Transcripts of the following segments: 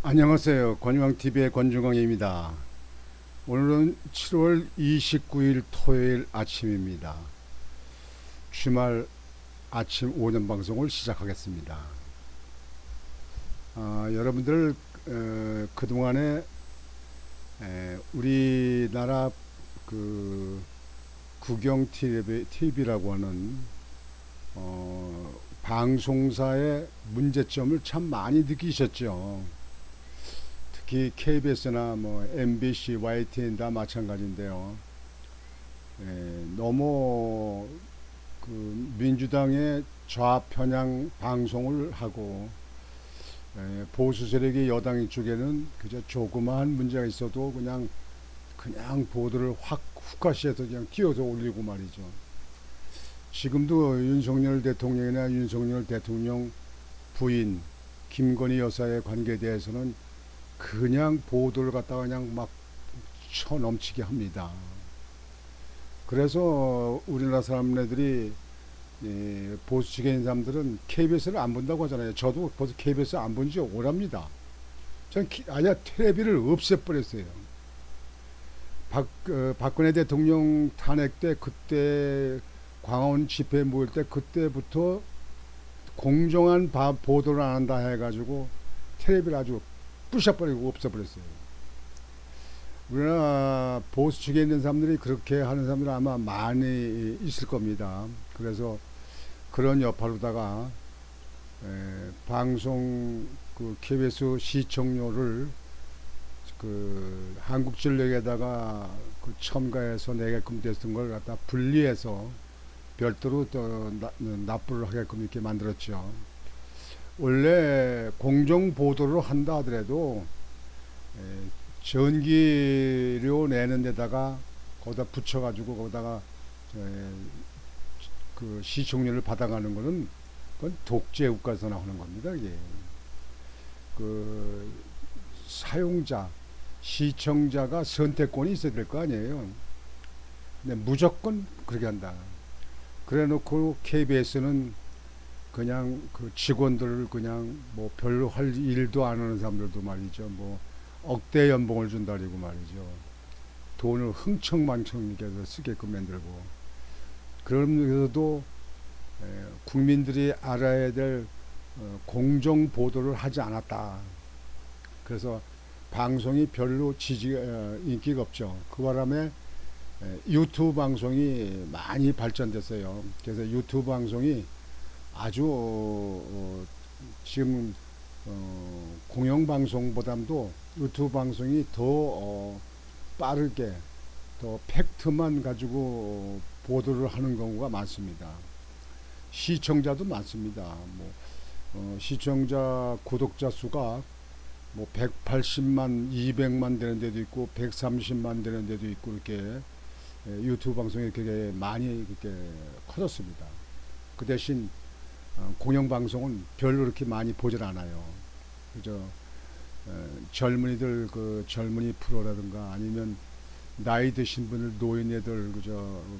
안녕하세요. 권중광TV의 권중광입니다. 오늘은 7월 29일 토요일 아침입니다. 주말 아침 오전 방송을 시작하겠습니다. 여러분들 그동안에 우리나라 그 국영TV라고 하는 방송사의 문제점을 참 많이 느끼셨죠. 특히 KBS나 뭐 MBC, YTN 다 마찬가지인데요. 너무 그 민주당의 좌편향 방송을 하고 보수 세력의 여당 쪽에는 그저 조그마한 문제가 있어도 그냥 보도를 확 훅가시해서 그냥 띄워서 올리고 말이죠. 지금도 윤석열 대통령이나 윤석열 대통령 부인 김건희 여사의 관계에 대해서는 그냥 보도를 갖다가 그냥 막 쳐넘치게 합니다. 그래서 우리나라 사람들이 보수 측에 있는 사람들은 KBS를 안 본다고 하잖아요. 저도 벌써 KBS 안 본 지 오랍니다. 전 아예 텔레비를 없애버렸어요. 박근혜 대통령 탄핵 때 그때 광화문 집회 모일 때 그때부터 공정한 보도를 안 한다 해가지고 텔레비를 아주 부셔버리고 없애버렸어요. 우리나라 보수 측에 있는 사람들이 그렇게 하는 사람들은 아마 많이 있을 겁니다. 그래서 그런 여파로다가 방송 그 KBS 시청료를 그 한국전력에다가 그 첨가해서 내게끔 됐던 걸 갖다 분리해서 별도로 또 납부를 하게끔 이렇게 만들었죠. 원래 공정 보도를 한다 하더라도 전기료 내는 데다가 거기다 붙여가지고 거기다가 그 시청료를 받아가는 거는 그건 독재 국가에서 나오는 겁니다. 이게 그 사용자 시청자가 선택권이 있어야 될 거 아니에요. 근데 무조건 그렇게 한다. 그래놓고 KBS는 그냥 그 직원들을 그냥 뭐 별로 할 일도 안 하는 사람들도 말이죠. 뭐 억대 연봉을 준다 그러고 말이죠. 돈을 흥청망청 이렇게 쓰게끔 만들고. 그러면서도 국민들이 알아야 될 공정 보도를 하지 않았다. 그래서 방송이 별로 인기가 없죠. 그 바람에 유튜브 방송이 많이 발전됐어요. 그래서 유튜브 방송이 아주 지금 공영방송보다도 유튜브 방송이 더 빠르게 더 팩트만 가지고 보도를 하는 경우가 많습니다. 시청자도 많습니다. 시청자 구독자 수가 뭐 180만, 200만 되는 데도 있고 130만 되는 데도 있고 이렇게 유튜브 방송이 되게 많이 이렇게 커졌습니다. 그 대신 공영방송은 별로 그렇게 많이 보질 않아요. 그저 젊은이들 그 젊은이 프로라든가 아니면 나이 드신 분들 노인애들 그저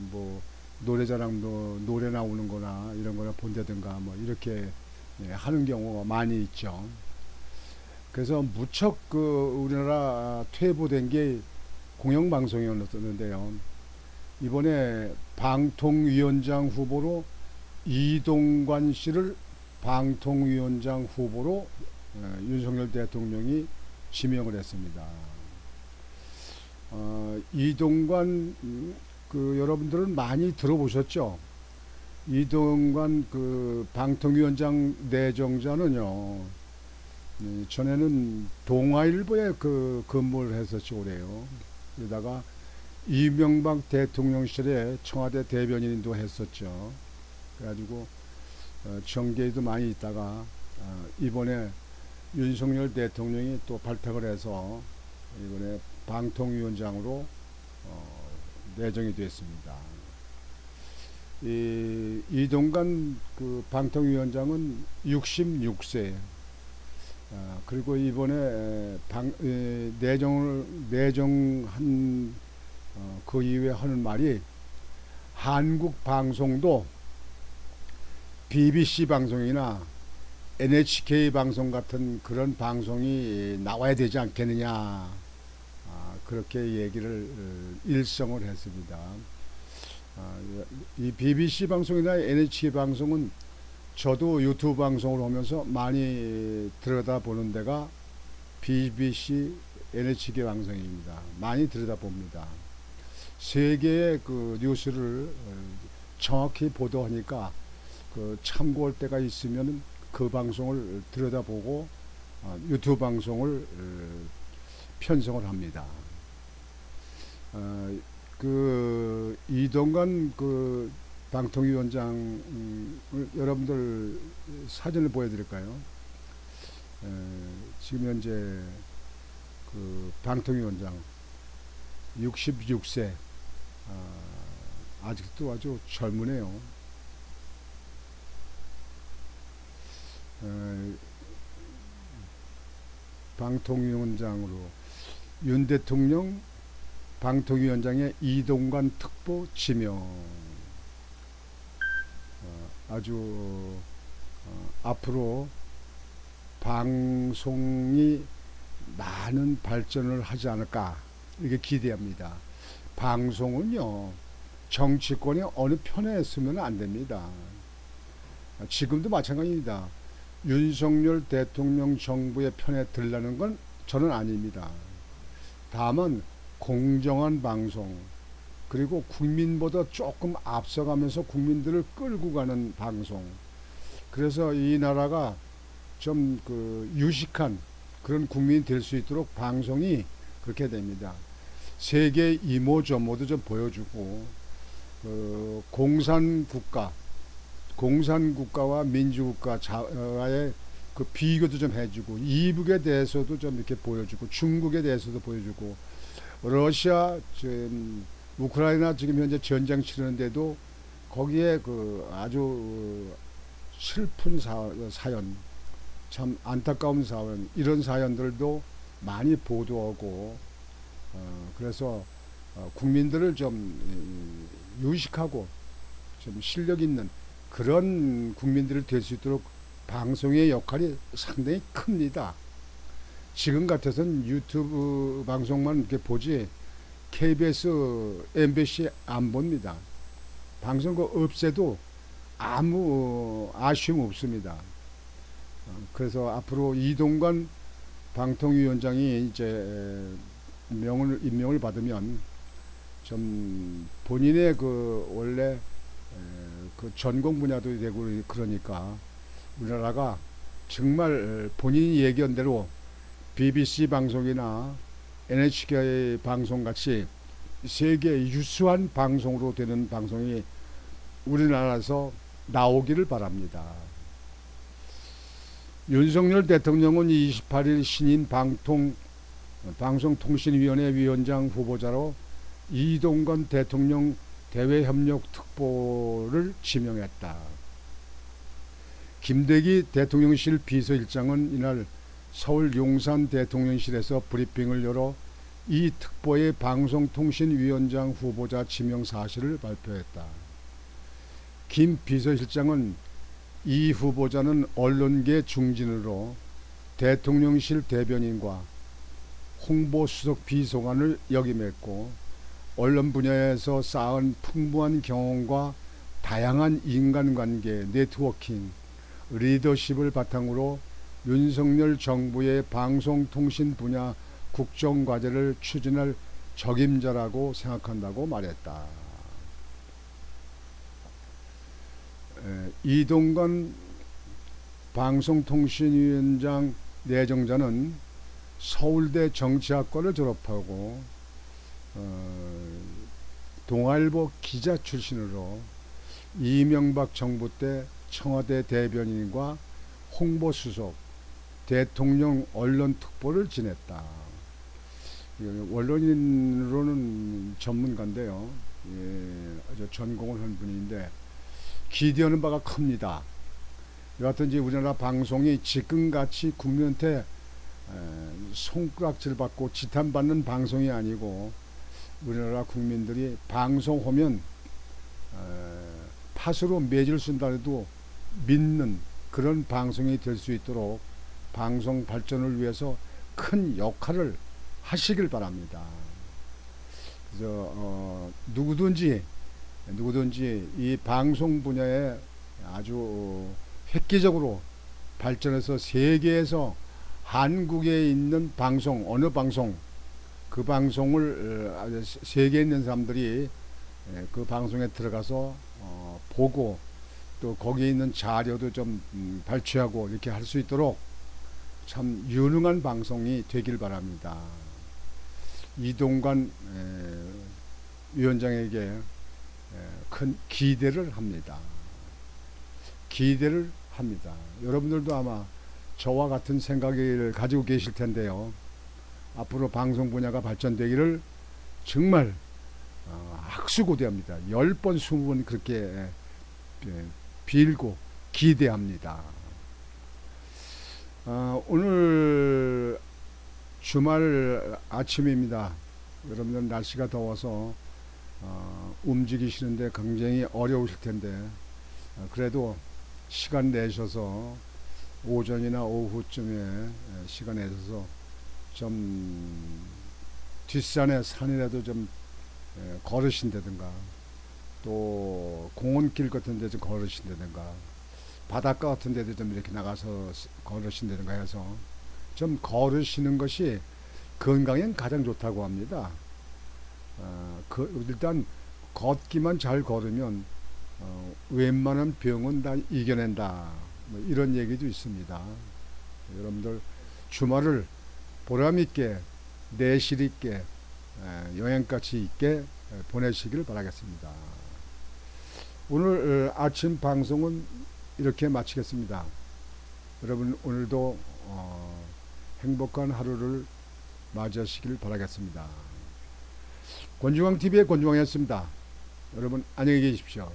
뭐 노래자랑도 노래 나오는 거나 이런 거나 본다든가 뭐 이렇게 하는 경우가 많이 있죠. 그래서 무척 그 우리나라 퇴보된 게 공영방송이었는데요. 이번에 방통위원장 후보로 이동관 씨를 방통위원장 후보로 윤석열 대통령이 지명을 했습니다. 이동관 그 여러분들은 많이 들어보셨죠? 이동관 그 방통위원장 내정자는요. 전에는 동아일보에 그 근무를 했었죠, 올해요. 그러다가 이명박 대통령실에 청와대 대변인도 했었죠. 그래가지고 정계에도 많이 있다가 이번에 윤석열 대통령이 또 발탁을 해서 이번에 방통위원장으로 내정이 됐습니다. 이동관 그 방통위원장은 66세. 그리고 이번에 내정한 그 이후에 하는 말이 한국 방송도 BBC 방송이나 NHK 방송 같은 그런 방송이 나와야 되지 않겠느냐, 그렇게 얘기를 일성을 했습니다. 이 BBC 방송이나 NHK 방송은 저도 유튜브 방송을 하면서 많이 들여다보는 데가 BBC, NHK 방송입니다. 많이 들여다봅니다. 세계의 그 뉴스를 정확히 보도하니까 그 참고할 때가 있으면 그 방송을 들여다보고 유튜브 방송을 편성을 합니다. 그 이동관 그 방통위원장을 여러분들 사진을 보여드릴까요? 지금 현재 그 방통위원장 66세, 아직도 아주 젊으네요. 방통위원장으로 윤 대통령 방통위원장의 이동관 특보 지명. 아주 앞으로 방송이 많은 발전을 하지 않을까 이렇게 기대합니다. 방송은요, 정치권이 어느 편에 서면 안 됩니다. 지금도 마찬가지입니다. 윤석열 대통령 정부의 편에 들라는 건 저는 아닙니다. 다만 공정한 방송, 그리고 국민보다 조금 앞서가면서 국민들을 끌고 가는 방송, 그래서 이 나라가 좀 그 유식한 그런 국민이 될 수 있도록 방송이 그렇게 됩니다. 세계 이모저모도 좀 보여주고, 공산국가와 민주국가의 그 비교도 좀 해주고, 이북에 대해서도 좀 이렇게 보여주고, 중국에 대해서도 보여주고, 러시아 지금 우크라이나 지금 현재 전쟁 치르는데도 거기에 그 아주 슬픈 사연, 참 안타까운 사연, 이런 사연들도 많이 보도하고, 그래서 국민들을 좀 유식하고 좀 실력 있는 그런 국민들이 될 수 있도록 방송의 역할이 상당히 큽니다. 지금 같아서는 유튜브 방송만 이렇게 보지 KBS, MBC 안 봅니다. 방송 그 없애도 아무 아쉬움 없습니다. 그래서 앞으로 이동관 방통위원장이 이제 임명을 받으면 좀 본인의 그 원래 그 전공 분야도 되고, 그러니까 우리나라가 정말 본인이 얘기한 대로 BBC 방송이나 NHK 방송 같이 세계 유수한 방송으로 되는 방송이 우리나라에서 나오기를 바랍니다. 윤석열 대통령은 28일 신인 방송통신위원회 위원장 후보자로 이동관 대통령 대외협력특보를 지명했다. 김대기 대통령실 비서실장은 이날 서울 용산 대통령실에서 브리핑을 열어 이 특보의 방송통신위원장 후보자 지명 사실을 발표했다. 김 비서실장은 이 후보자는 언론계 중진으로 대통령실 대변인과 홍보수석 비서관을 역임했고, 언론 분야에서 쌓은 풍부한 경험과 다양한 인간관계, 네트워킹, 리더십을 바탕으로 윤석열 정부의 방송통신 분야 국정과제를 추진할 적임자라고 생각한다고 말했다. 이동관 방송통신위원장 내정자는 서울대 정치학과를 졸업하고 동아일보 기자 출신으로 이명박 정부 때 청와대 대변인과 홍보수석, 대통령 언론특보를 지냈다. 원론인으로는 전문가인데요. 아주 전공을 한 분인데 기대하는 바가 큽니다. 여하튼 우리나라 방송이 지금같이 국민한테 손가락질 받고 지탄받는 방송이 아니고, 우리나라 국민들이 방송하면 팥으로 매질 쓴다 해도 믿는 그런 방송이 될 수 있도록 방송 발전을 위해서 큰 역할을 하시길 바랍니다. 그래서 누구든지 이 방송 분야에 아주 획기적으로 발전해서 세계에서 한국에 있는 방송, 어느 방송, 그 방송을 세계에 있는 사람들이 그 방송에 들어가서 보고 또 거기에 있는 자료도 좀 발췌하고 이렇게 할 수 있도록 참 유능한 방송이 되길 바랍니다. 이동관 위원장에게 큰 기대를 합니다. 기대를 합니다. 여러분들도 아마 저와 같은 생각을 가지고 계실 텐데요. 앞으로 방송 분야가 발전되기를 정말 학수고대합니다. 10번 20번 그렇게 빌고 기대합니다. 오늘 주말 아침입니다. 여러분들 날씨가 더워서 움직이시는데 굉장히 어려우실 텐데 그래도 시간 내셔서 오전이나 오후쯤에 시간 내셔서 좀 뒷산에 산이라도 좀 걸으신다든가 또 공원길 같은 데 좀 걸으신다든가 바닷가 같은 데도 좀 이렇게 나가서 걸으신다든가 해서 좀 걸으시는 것이 건강엔 가장 좋다고 합니다. 일단 걷기만 잘 걸으면 웬만한 병은 다 이겨낸다. 뭐 이런 얘기도 있습니다. 여러분들 주말을 보람있게 내실있게 여행까지 있게 보내시길 바라겠습니다. 오늘 아침 방송은 이렇게 마치겠습니다. 여러분 오늘도 행복한 하루를 맞이하시길 바라겠습니다. 권중왕TV의 권중왕이었습니다. 여러분 안녕히 계십시오.